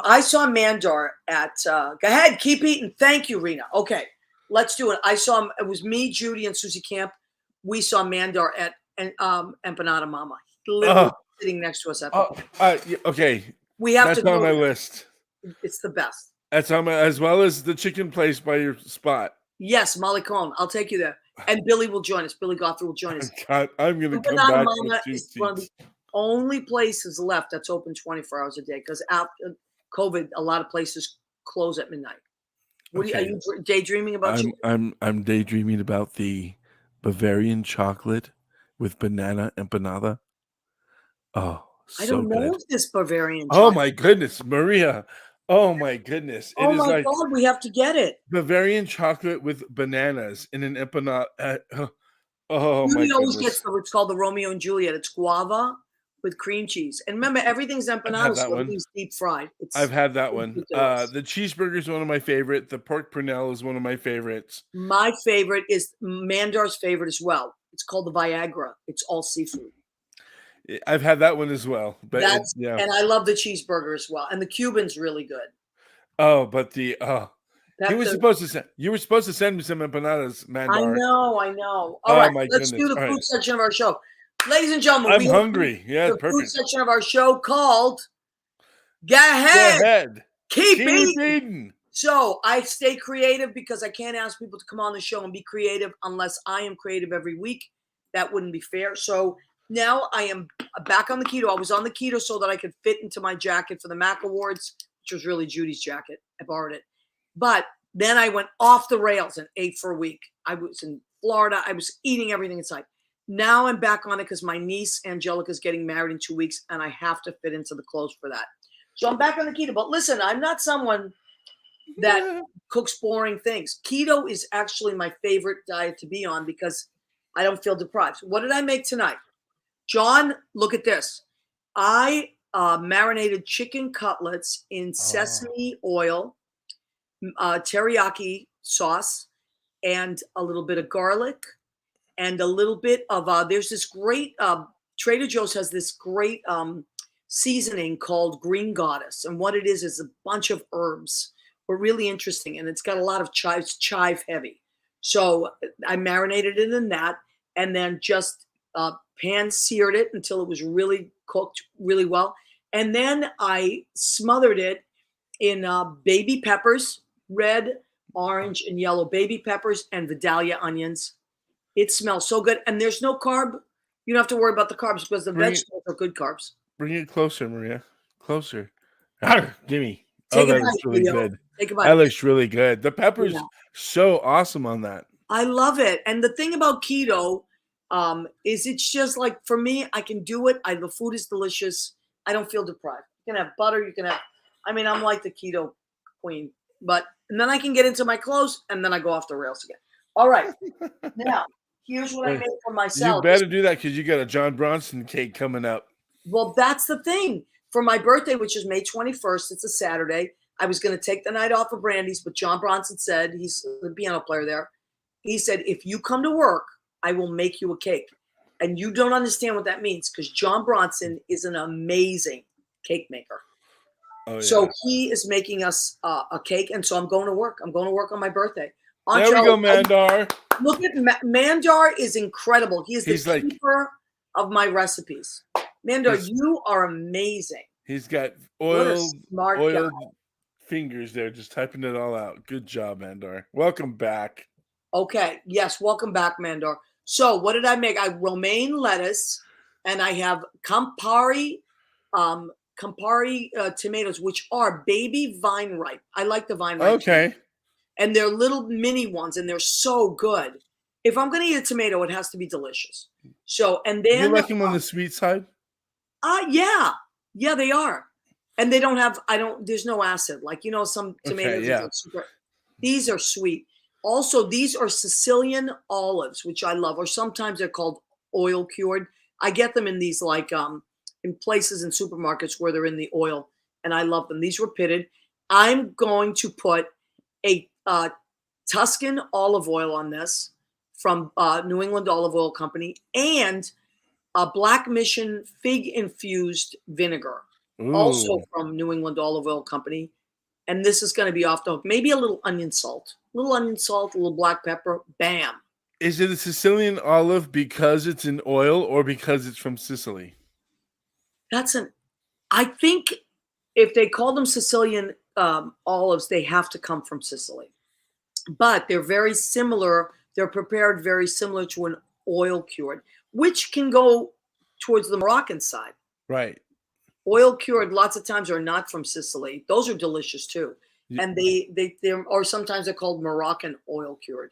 I saw Mandar at. Go ahead, keep eating. Thank you, Rena. Okay, let's do it. I saw him. It was me, Judy, and Susie Camp. We saw Mandar at Empanada Mama. Literally sitting next to us at the okay. We have That's to go on my there. list. It's the best. That's on my, as well as the chicken place by your spot. Yes, Molly Cohn. I'll take you there. And Billy will join us. Billy Gothard will join us. God, I'm going to come Empanada back Mama with is one of the only places left that's open 24 hours a day because after COVID, a lot of places close at midnight. Are you daydreaming about? I'm daydreaming about the Bavarian chocolate with banana empanada. Oh, so I don't know good. this Bavarian chocolate. Oh my goodness, Maria. Oh my goodness. Oh my God, we have to get it. Bavarian chocolate with bananas in an empanada. Oh my Judy always goodness. gets it's called the Romeo and Juliet. It's guava with cream cheese. And remember, everything's empanadas, so everything's deep fried. I've had that one. Ridiculous. The cheeseburger is one of my favorite. The pork pernelle is one of my favorites. My favorite is Mandar's favorite as well. It's called the Viagra. It's all seafood. I've had that one as well. But and I love the cheeseburger as well. And the Cuban's really good. Oh, but you were supposed to send me some empanadas, Mandar. I know. All right, let's do the food section of our show. Ladies and gentlemen, I'm hungry. Yeah, the food section of our show called Go Ahead. Keep eating. So I stay creative because I can't ask people to come on the show and be creative unless I am creative every week. That wouldn't be fair. So now I am back on the keto. I was on the keto so that I could fit into my jacket for the Mac Awards, which was really Judy's jacket. I borrowed it. But then I went off the rails and ate for a week. I was in Florida. I was eating everything inside. Now I'm back on it because my niece Angelica is getting married in 2 weeks and I have to fit into the clothes for that. So I'm back on the keto. But listen, I'm not someone that cooks boring things. Keto is actually my favorite diet to be on because I don't feel deprived. What did I make tonight? John, look at this. I marinated chicken cutlets in sesame oil, teriyaki sauce, and a little bit of garlic, and a little bit of there's this great Trader Joe's has this great seasoning called Green Goddess, and what it is a bunch of herbs, but really interesting, and it's got a lot of chive heavy. So I marinated it in that, and then just pan seared it until it was really cooked really well, and then I smothered it in baby peppers, red, orange, and yellow baby peppers, and Vidalia onions. It smells so good. And there's no carb. You don't have to worry about the carbs because the vegetables are good carbs. Bring it closer, Maria. Closer. Gimme. That looks really good. Take a bite. That looks really good. The pepper's so awesome on that. I love it. And the thing about keto is it's just like, for me, I can do it. The food is delicious. I don't feel deprived. You can have butter. You can have, I'm like the keto queen. And then I can get into my clothes and then I go off the rails again. All right. Now, here's what I made for myself. You better do that because you got a John Bronson cake coming up. Well, that's the thing. For my birthday, which is May 21st, it's a Saturday, I was going to take the night off of Brandy's, but John Bronson said, he's the piano player there, he said, if you come to work, I will make you a cake. And you don't understand what that means because John Bronson is an amazing cake maker. Oh, yeah. So he is making us a cake, and so I'm going to work. I'm going to work on my birthday. There we go, Mandar. Look at Mandar is incredible. He's the keeper of my recipes. Mandar, you are amazing. He's got oiled fingers there, just typing it all out. Good job, Mandar. Welcome back. Okay. Yes, welcome back, Mandar. So what did I make? I romaine lettuce, and I have Campari tomatoes, which are baby vine ripe. I like the vine ripe. Okay. And they're little mini ones, and they're so good. If I'm going to eat a tomato, it has to be delicious. So, and then you like them on the sweet side? Yeah, they are. And they don't have. There's no acid. Like some tomatoes. Okay, yeah. These are sweet. Also, these are Sicilian olives, which I love. Or sometimes they're called oil cured. I get them in these like in places in supermarkets where they're in the oil, and I love them. These were pitted. I'm going to put a Tuscan olive oil on this from New England Olive Oil Company, and a Black Mission fig infused vinegar, also from New England Olive Oil Company. And this is going to be off the hook. Maybe a little onion salt, a little black pepper. Bam. Is it a Sicilian olive because it's in oil or because it's from Sicily? I think if they call them Sicilian olives, they have to come from Sicily. But they're very similar. They're prepared very similar to an oil cured, which can go towards the Moroccan side. Right. Oil cured lots of times are not from Sicily. Those are delicious too. Yeah. And they're or sometimes they're called Moroccan oil cured.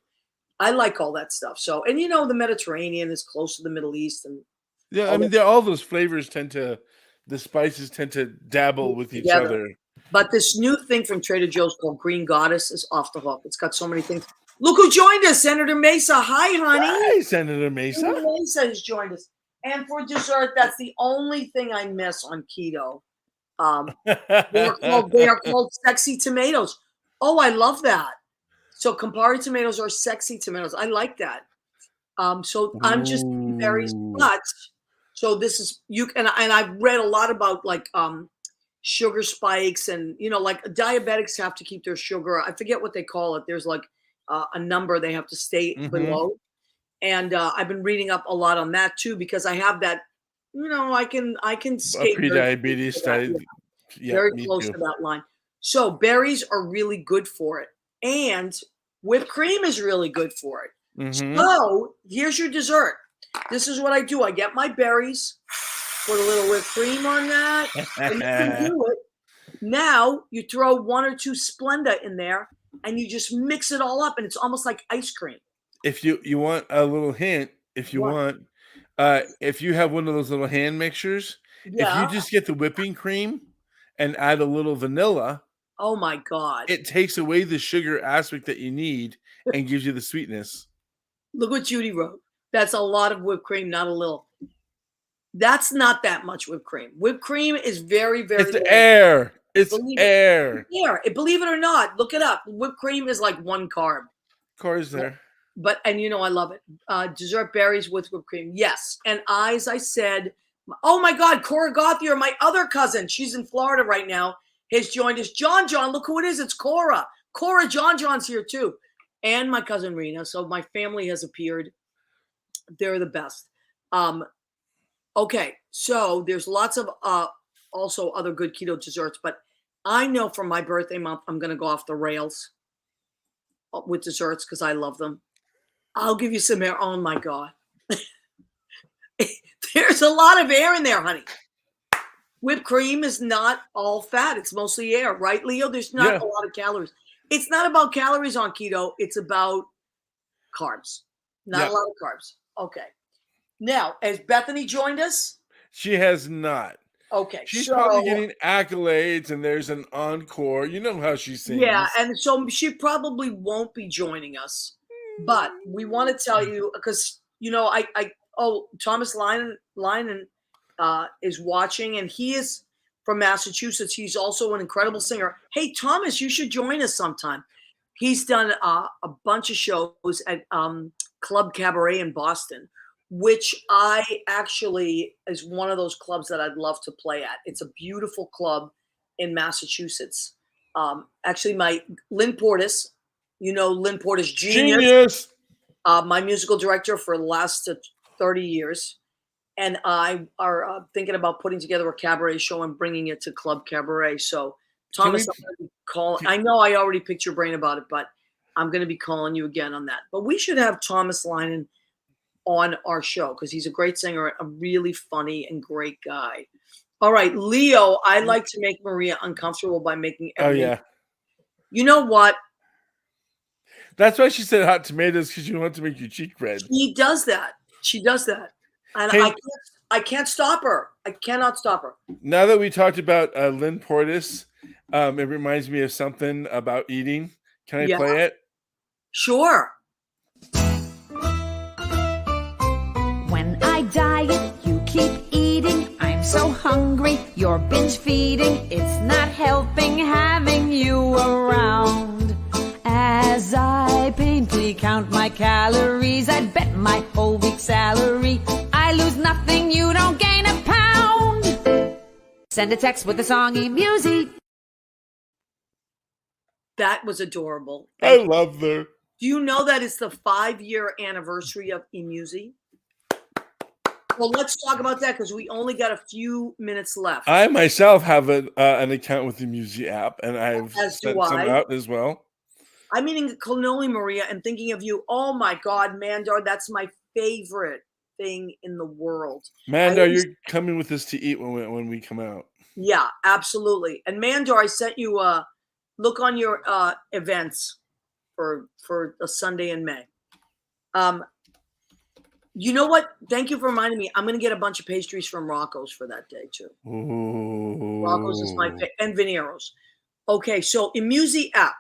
I like all that stuff. So, and you know, the Mediterranean is close to the Middle East. And yeah, I mean, all those flavors the spices tend to dabble with each other. But this new thing from Trader Joe's called Green Goddess is off the hook. It's got so many things. Look who joined us, Senator Mesa. Hi, honey. Hi, Senator Mesa. Senator Mesa has joined us. And for dessert, that's the only thing I miss on keto. They are called sexy tomatoes. Oh, I love that. So Campari tomatoes are sexy tomatoes. I like that. So I'm just berries, but so this is and I've read a lot about like sugar spikes, and you know, like diabetics have to keep their sugar. I forget what they call it. There's like a number they have to stay below. And I've been reading up a lot on that too, because I have that, you know, I can skate pre-diabetes very close to that line. So berries are really good for it, and whipped cream is really good for it. So here's your dessert. This is what I do. I get my berries, put a little whipped cream on that, and you can do it. Now you throw 1 or 2 Splenda in there, and you just mix it all up, and it's almost like ice cream. If you want a little hint, if you have one of those little hand mixers, if you just get the whipping cream and add a little vanilla, oh my God, it takes away the sugar aspect that you need and gives you the sweetness. Look what Judy wrote. That's a lot of whipped cream, not a little. That's not that much whipped cream. Whipped cream is very, very. It's air. It's air. Yeah, believe it or not, look it up. Whipped cream is like 1 carb. Cars there. But, and you know, I love it. Dessert berries with whipped cream. Yes. And as I said, oh my God, Cora Gauthier, my other cousin, she's in Florida right now, has joined us. John, look who it is. It's Cora. John's here too. And my cousin Rena. So my family has appeared. They're the best. Okay. So there's lots of also other good keto desserts, but I know for my birthday month, I'm going to go off the rails with desserts because I love them. I'll give you some air. Oh my God. There's a lot of air in there, honey. Whipped cream is not all fat. It's mostly air, right, Leo? There's not a lot of calories. It's not about calories on keto. It's about carbs. Not a lot of carbs. Okay. Now, has Bethany joined us? She has not. Okay. She's probably getting accolades and there's an encore. You know how she sings. Yeah, and so she probably won't be joining us. But we want to tell you, because, you know, Thomas Linen is watching, and he is from Massachusetts. He's also an incredible singer. Hey, Thomas, you should join us sometime. He's done a bunch of shows at Club Cabaret in Boston, which I actually is one of those clubs that I'd love to play at. It's a beautiful club in Massachusetts. Actually, my Lynn Portis, you know, Lynn Portis Genius. My musical director for the last 30 years. And I are thinking about putting together a cabaret show and bringing it to Club Cabaret. So, Thomas, I know I already picked your brain about it, but I'm going to be calling you again on that. But we should have Thomas Linen on our show because he's a great singer, a really funny and great guy. All right, Leo, I like to make Maria uncomfortable by making everything. You know what? That's why she said hot tomatoes, because you want to make your cheek red. She does that. And hey, I can't stop her. I cannot stop her. Now that we talked about Lynn Portis, it reminds me of something about eating. Can I play it? Sure. When I diet, you keep eating. I'm so hungry, you're binge feeding. It's not helping having you around. As I painfully count my calories, I'd bet my whole week's salary I lose nothing, you don't gain a pound. Send a text with a song music. That was adorable. I love her. Do you know that it's the 5-year anniversary of eMusi? Well, let's talk about that because we only got a few minutes left. I myself have an account with the eMusi app, and I've sent some out as well. I'm eating cannoli, Maria, and thinking of you. Oh my God, Mandar, that's my favorite thing in the world. Mandar, you're coming with us to eat when we come out. Yeah, absolutely. And Mandar, I sent you a look on your events for a Sunday in May. You know what? Thank you for reminding me. I'm going to get a bunch of pastries from Rocco's for that day too. Ooh. Rocco's is my favorite, and Viniero's. Okay, so eMusi app.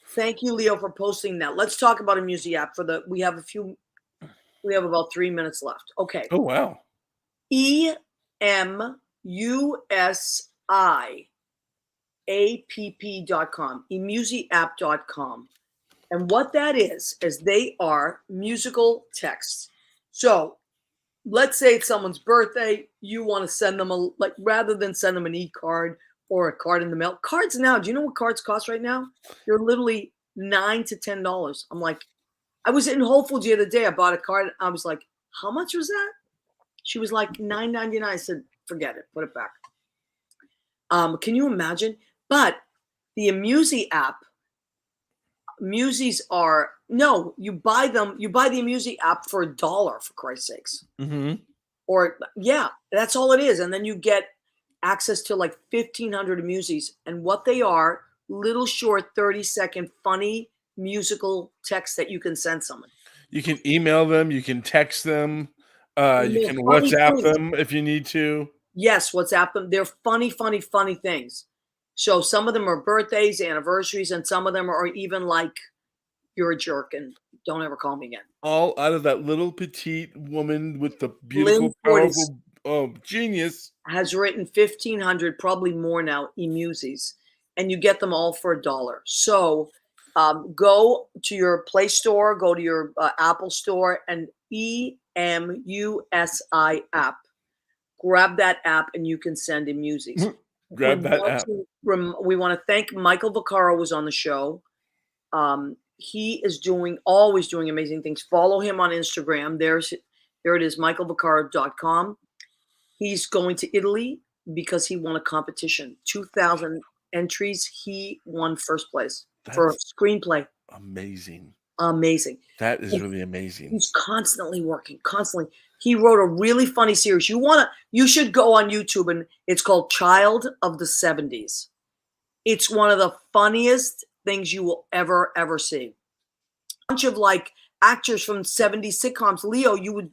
Thank you, Leo, for posting that. Let's talk about eMusi app we have about 3 minutes left. Okay. Oh wow. emusiapp.com, emusiapp.com. And what that is they are musical texts. So let's say it's someone's birthday, you want to send them rather than send them an e-card or a card in the mail. Cards now, do you know what cards cost right now? They're literally $9 to $10. I'm like, I was in Whole Foods the other day. I bought a card. I was like, how much was that? She was like $9.99. I said, forget it, put it back. Can you imagine? But the eMusi app, Musis are you buy the eMusi app for $1, for Christ's sakes. Mm-hmm. Or yeah, that's all it is. And then you get access to like 1,500 eMusis, and what they are, little short 30-second funny musical text that you can send someone. You can email them, you can text them, you can WhatsApp them if you need to. Yes, WhatsApp them. They're funny things. So some of them are birthdays, anniversaries, and some of them are even like, you're a jerk and don't ever call me again. All out of that little petite woman with the beautiful, powerful, genius. Has written 1,500, probably more now, eMusis, and you get them all for $1. So go to your Play Store, go to your Apple Store, and eMusi app. Grab that app, and you can send eMusis. Grab that app. We want to thank Michael Vicaro, was on the show. He is always doing amazing things. Follow him on Instagram. There it is, michaelvicaro.com. He's going to Italy because he won a competition. 2,000 entries. He won first place for a screenplay. Amazing. That is really amazing. He's constantly working, constantly. He wrote a really funny series. You should go on YouTube, and it's called Child of the 70s. It's one of the funniest things you will ever see. A bunch of like actors from 70s sitcoms. Leo, you would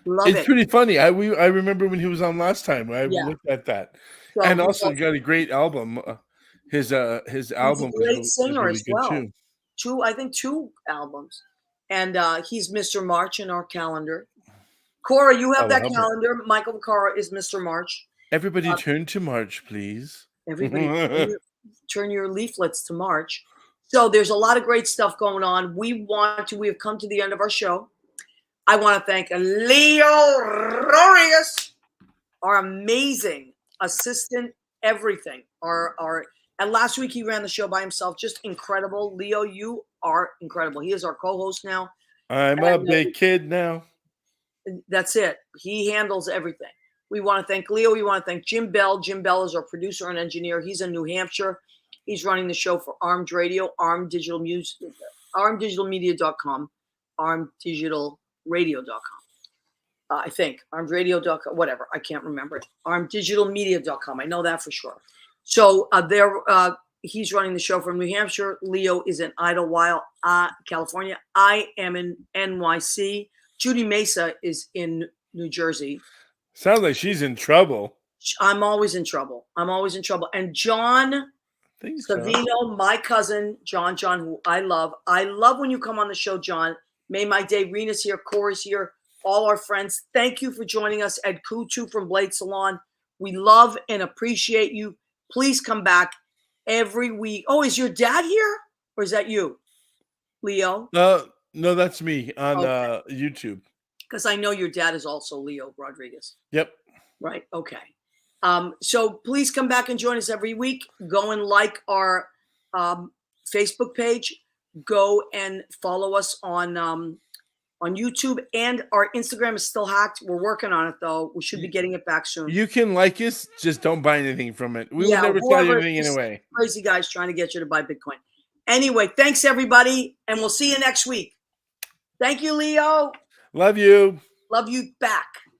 love it. It's pretty funny. I remember when he was on last time. I looked at that, so and also got a great album. His album. He's a great singer really as well. Too. Two albums, and he's Mr. March in our calendar. Cora, you have that calendar. Michael Vicaro is Mr. March. Everybody turn to March, please. Everybody turn your leaflets to March. So there's a lot of great stuff going on. We have come to the end of our show. I want to thank Leo Rodriguez, our amazing assistant, everything. And last week he ran the show by himself. Just incredible. Leo, you are incredible. He is our co-host now. I'm a big kid now. That's it. He handles everything. We want to thank Leo. We want to thank Jim Bell. Jim Bell is our producer and engineer. He's in New Hampshire. He's running the show for Armed Radio, Armed Digital Music, armeddigitalmedia.com, armeddigitalradio.com. I think armedradio.com, whatever. I can't remember it. armeddigitalmedia.com. I know that for sure. So he's running the show from New Hampshire. Leo is in Idlewild, California. I am in NYC. Judy Mesa is in New Jersey. Sounds like she's in trouble. I'm always in trouble. And John Savino, my cousin, John, who I love. I love when you come on the show, John. May my day. Rena's here. Corey's here. All our friends. Thank you for joining us. Ed Kutu from Blade Salon. We love and appreciate you. Please come back every week. Oh, is your dad here? Or is that you, Leo? No, that's me on YouTube. Because I know your dad is also Leo Rodriguez. Yep. Right. Okay. So please come back and join us every week. Go and like our Facebook page. Go and follow us on YouTube, and our Instagram is still hacked. We're working on it though. We should be getting it back soon. You can like us, just don't buy anything from it. We will never tell you anything anyway. Crazy guys trying to get you to buy Bitcoin. Anyway, thanks everybody, and we'll see you next week. Thank you, Leo. Love you. Love you back.